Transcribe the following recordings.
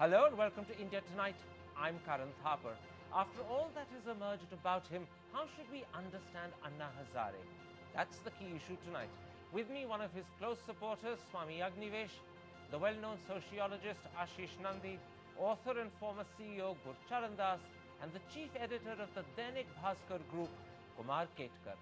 Hello and welcome to India Tonight. I'm Karan Thapar. After all that has emerged about him, how should we understand Anna Hazare? That's the key issue tonight. With me, one of his close supporters, Swami Agnivesh, the well-known sociologist Ashish Nandi, author and former CEO Gurcharan Das, and the chief editor of the Dainik Bhaskar Group, Kumar Ketkar.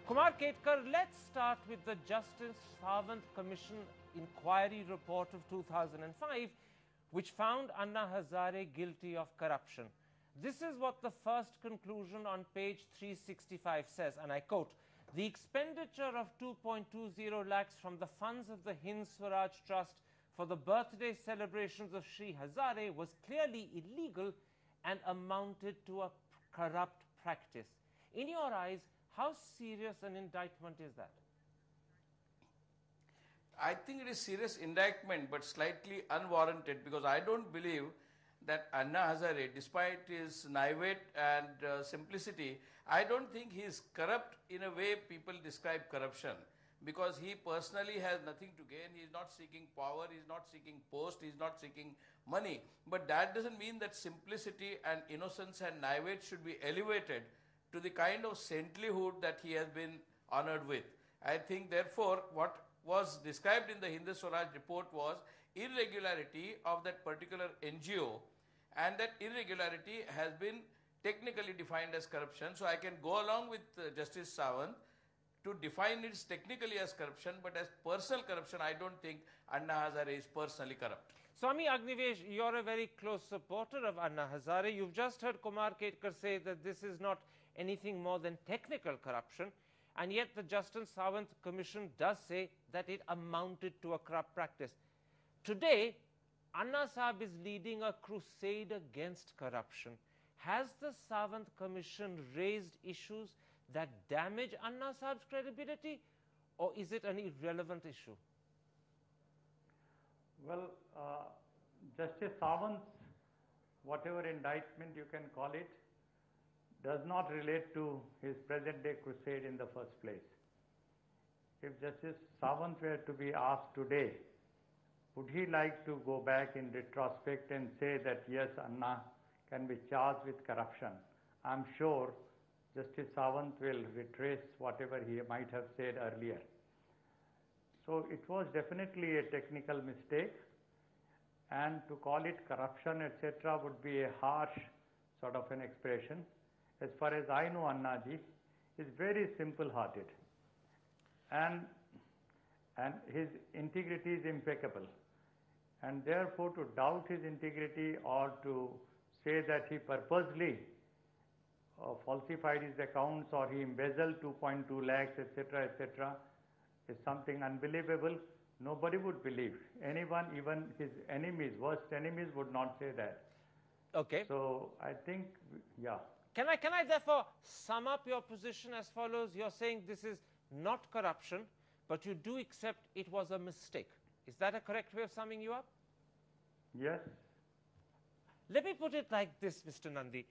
Kumar Ketkar, let's start with the Justice Sawant Commission inquiry report of 2005, which found Anna Hazare guilty of corruption. This is what the first conclusion on page 365 says, and I quote, "The expenditure of 2.20 lakhs from the funds of the Hind Swaraj Trust for the birthday celebrations of Shri Hazare was clearly illegal and amounted to a corrupt practice." In your eyes, how serious an indictment is that? I think it is serious indictment, but slightly unwarranted, because I don't believe that Anna Hazare, despite his naivete and simplicity, I don't think he is corrupt in a way people describe corruption, because he personally has nothing to gain. He is not seeking power, he is not seeking post, he is not seeking money. But that doesn't mean that simplicity and innocence and naivete should be elevated to the kind of saintlyhood that he has been honored with. I think, therefore, what was described in the Hindu Swaraj report was irregularity of that particular NGO, and that irregularity has been technically defined as corruption. So I can go along with Justice Sawant to define it technically as corruption, but as personal corruption, I don't think Anna Hazare is personally corrupt. Swami Agnivesh, you're a very close supporter of Anna Hazare. You've just heard Kumar Ketkar say that this is not anything more than technical corruption, and yet the Justice Sawant Commission does say that it amounted to a corrupt practice. Today, Anna Sahab is leading a crusade against corruption. Has the Sawant Commission raised issues that damage Anna Sahab's credibility, or is it an irrelevant issue? Well, Justice Sawant's, whatever indictment you can call it, does not relate to his present-day crusade in the first place. If Justice Sawant were to be asked today, would he like to go back in retrospect and say that yes, Anna can be charged with corruption? I'm sure Justice Sawant will retrace whatever he might have said earlier. So it was definitely a technical mistake, and to call it corruption, etc., would be a harsh sort of an expression. As far as I know, Annaji is very simple-hearted, and his integrity is impeccable. And therefore, to doubt his integrity or to say that he purposely falsified his accounts or he embezzled 2.2 lakhs, etc., is something unbelievable. Nobody would believe. Anyone, even his enemies, worst enemies, would not say that. Okay. So I think, yeah. Can I therefore sum up your position as follows? You're saying this is not corruption, but you do accept it was a mistake. Is that a correct way of summing you up? Yes. Let me put it like this, Mr. Nandi.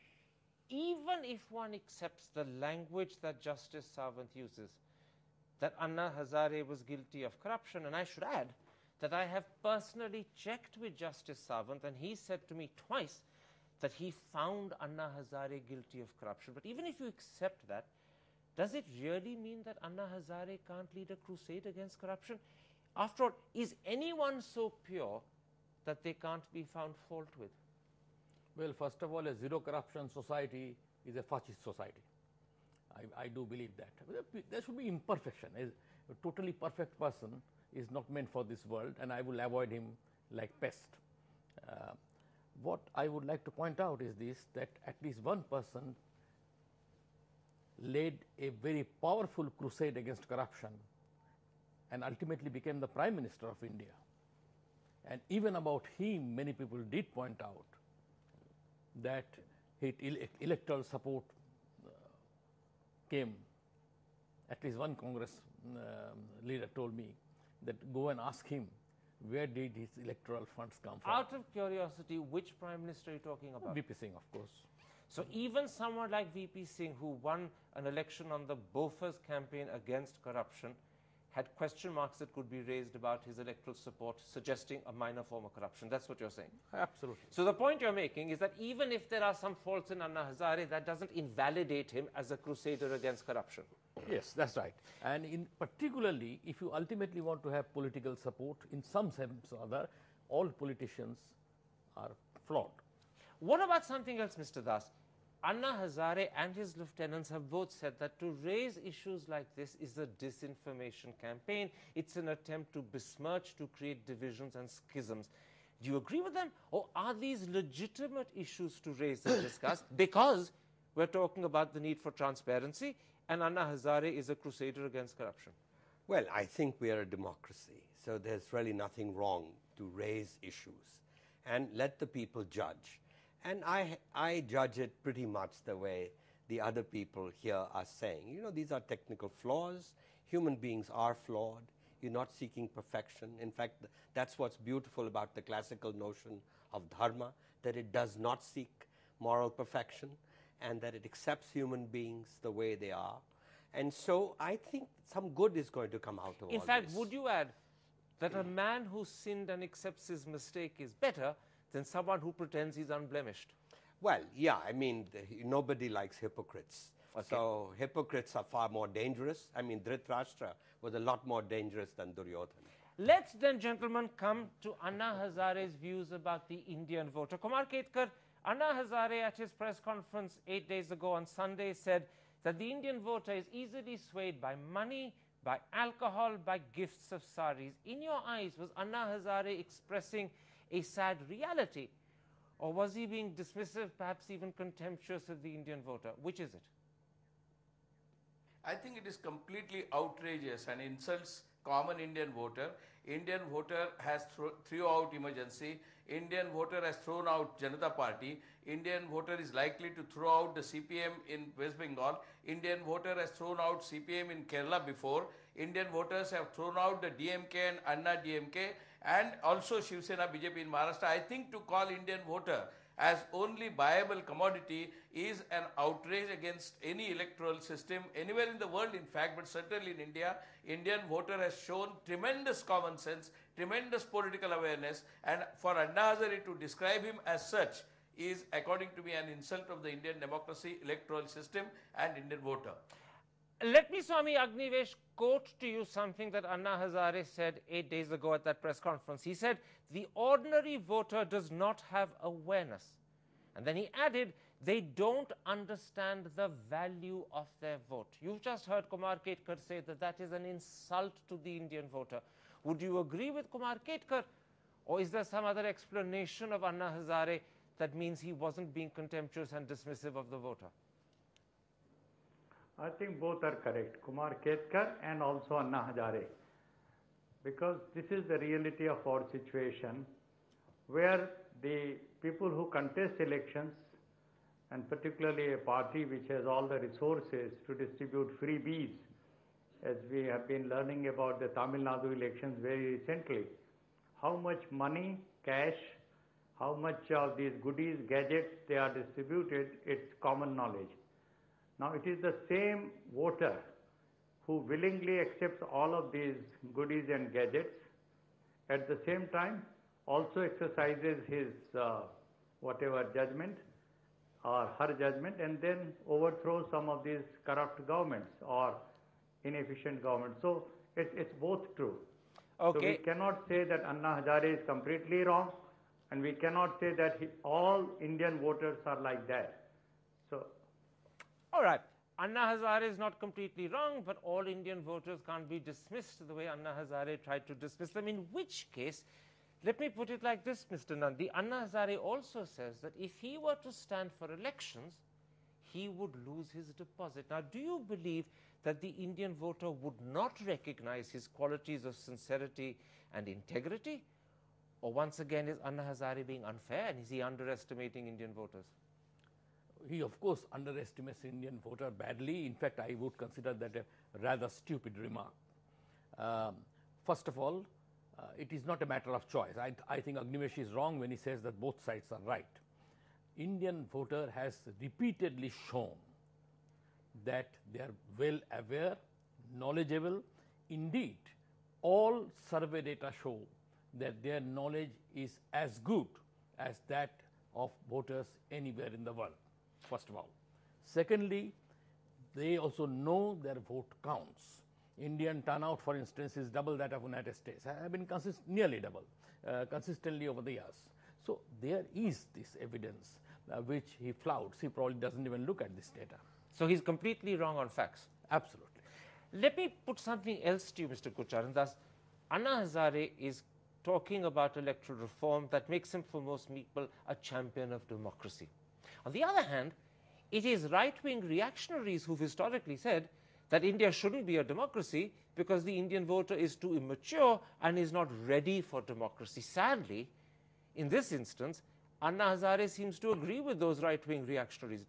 Even if one accepts the language that Justice Sawant uses, that Anna Hazare was guilty of corruption, and I should add that I have personally checked with Justice Sawant, and he said to me twice that he found Anna Hazare guilty of corruption. But even if you accept that, does it really mean that Anna Hazare can't lead a crusade against corruption? After all, is anyone so pure that they can't be found fault with? Well, first of all, a zero corruption society is a fascist society. I do believe that. There should be imperfection. A totally perfect person is not meant for this world, and I will avoid him like pest. What I would like to point out is this, that at least one person led a very powerful crusade against corruption and ultimately became the Prime Minister of India. And even about him, many people did point out that his electoral support came. At least one Congress leader told me that go and ask him where did his electoral funds come from. Out of curiosity, which Prime Minister are you talking about? VP Singh, of course. So even someone like VP Singh, who won an election on the Bofors campaign against corruption, had question marks that could be raised about his electoral support, suggesting a minor form of corruption. That's what you're saying? Absolutely. So the point you're making is that even if there are some faults in Anna Hazare, that doesn't invalidate him as a crusader against corruption. Yes, that's right. And in particularly, if you ultimately want to have political support, in some sense or other, all politicians are flawed. What about something else, Mr. Das? Anna Hazare and his lieutenants have both said that to raise issues like this is a disinformation campaign. It's an attempt to besmirch, to create divisions and schisms. Do you agree with them? Or are these legitimate issues to raise and discuss? Because we're talking about the need for transparency, and Anna Hazare is a crusader against corruption. Well, I think we are a democracy, so there's really nothing wrong to raise issues and let the people judge. And I judge it pretty much the way the other people here are saying. You know, these are technical flaws. Human beings are flawed. You're not seeking perfection. In fact, that's what's beautiful about the classical notion of dharma, that it does not seek moral perfection and that it accepts human beings the way they are. And so I think some good is going to come out of all this. In fact, would you add that a man who sinned and accepts his mistake is better than someone who pretends he's unblemished? Well, yeah, I mean, nobody likes hypocrites. Okay. So hypocrites are far more dangerous. I mean, Dhritarashtra was a lot more dangerous than Duryodhana. Let's then, gentlemen, come to Anna Hazare's views about the Indian voter. Kumar Ketkar, Anna Hazare at his press conference 8 days ago on Sunday said that the Indian voter is easily swayed by money, by alcohol, by gifts of saris. In your eyes, was Anna Hazare expressing a sad reality, or was he being dismissive, perhaps even contemptuous of the Indian voter? Which is it? I think it is completely outrageous and insults common Indian voter. Indian voter has threw out emergency. Indian voter has thrown out Janata Party. Indian voter is likely to throw out the CPM in West Bengal. Indian voter has thrown out CPM in Kerala before. Indian voters have thrown out the DMK and Anna DMK and also Shiv Sena BJP in Maharashtra. I think to call Indian voter as only viable commodity is an outrage against any electoral system anywhere in the world, in fact, but certainly in India. Indian voter has shown tremendous common sense, tremendous political awareness, and for Anna Hazare to describe him as such is, according to me, an insult of the Indian democracy, electoral system and Indian voter. Let me, Swami Agnivesh, quote to you something that Anna Hazare said 8 days ago at that press conference. He said, the ordinary voter does not have awareness. And then he added, they don't understand the value of their vote. You've just heard Kumar Ketkar say that that is an insult to the Indian voter. Would you agree with Kumar Ketkar? Or is there some other explanation of Anna Hazare that means he wasn't being contemptuous and dismissive of the voter? I think both are correct, Kumar Ketkar and also Anna Hazare, because this is the reality of our situation, where the people who contest elections, and particularly a party which has all the resources to distribute freebies, as we have been learning about the Tamil Nadu elections very recently, how much money, cash, how much of these goodies, gadgets they are distributed, it's common knowledge. Now, it is the same voter who willingly accepts all of these goodies and gadgets, at the same time also exercises his whatever judgment or her judgment, and then overthrows some of these corrupt governments or inefficient governments. So it's both true. Okay. So we cannot say that Anna Hazare is completely wrong, and we cannot say that all Indian voters are like that. So, all right. Anna Hazare is not completely wrong, but all Indian voters can't be dismissed the way Anna Hazare tried to dismiss them. In which case, let me put it like this, Mr. Nandi. Anna Hazare also says that if he were to stand for elections, he would lose his deposit. Now, do you believe that the Indian voter would not recognize his qualities of sincerity and integrity? Or once again, is Anna Hazare being unfair, and is he underestimating Indian voters? He, of course, underestimates the Indian voter badly. In fact, I would consider that a rather stupid remark. First of all, it is not a matter of choice. I think Agnivesh is wrong when he says that both sides are right. Indian voter has repeatedly shown that they are well aware, knowledgeable. Indeed, all survey data show that their knowledge is as good as that of voters anywhere in the world, first of all. Secondly, they also know their vote counts. Indian turnout, for instance, is double that of United States. I have been nearly double, consistently over the years. So there is this evidence which he flouts. He probably doesn't even look at this data. So he's completely wrong on facts. Absolutely. Let me put something else to you, Mr. Kuchar, and thus Anna Hazare is talking about electoral reform that makes him for most people a champion of democracy. On the other hand, it is right-wing reactionaries who've historically said that India shouldn't be a democracy because the Indian voter is too immature and is not ready for democracy. Sadly, in this instance, Anna Hazare seems to agree with those right-wing reactionaries.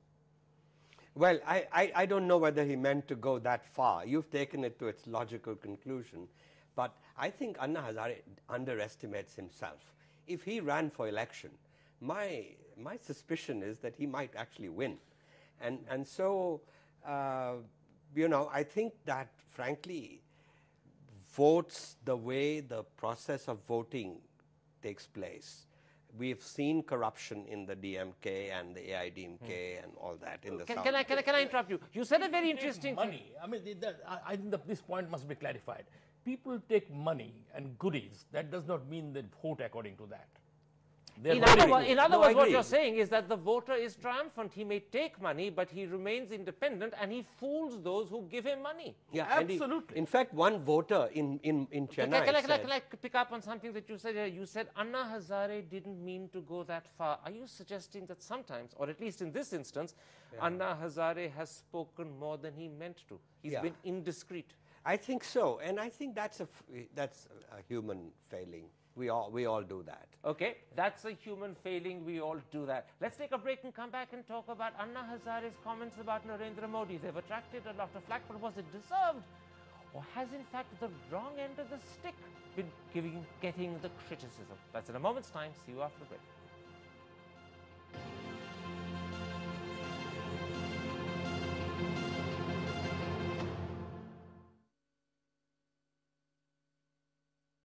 Well, I don't know whether he meant to go that far. You've taken it to its logical conclusion. But I think Anna Hazare underestimates himself. If he ran for election, my suspicion is that he might actually win. And so, you know, I think that, frankly, votes, the way the process of voting takes place, we've seen corruption in the DMK and the AIDMK and all that in the South. Can I interrupt you? You said a very interesting thing. Money. I mean, I think that this point must be clarified. People take money and goodies. That does not mean they vote according to that. In other words, what you're saying is that the voter is triumphant. He may take money, but he remains independent, and he fools those who give him money. Yeah, absolutely. In fact, one voter in Chennai Can I pick up on something that you said here? You said Anna Hazare didn't mean to go that far. Are you suggesting that sometimes, or at least in this instance, Anna Hazare has spoken more than he meant to? He's been indiscreet. I think so, and I think that's a human failing. We all do that. Okay, that's a human failing. We all do that. Let's take a break and come back and talk about Anna Hazare's comments about Narendra Modi. They've attracted a lot of flack, but was it deserved? Or has, in fact, the wrong end of the stick been getting the criticism? That's in a moment's time. See you after the break.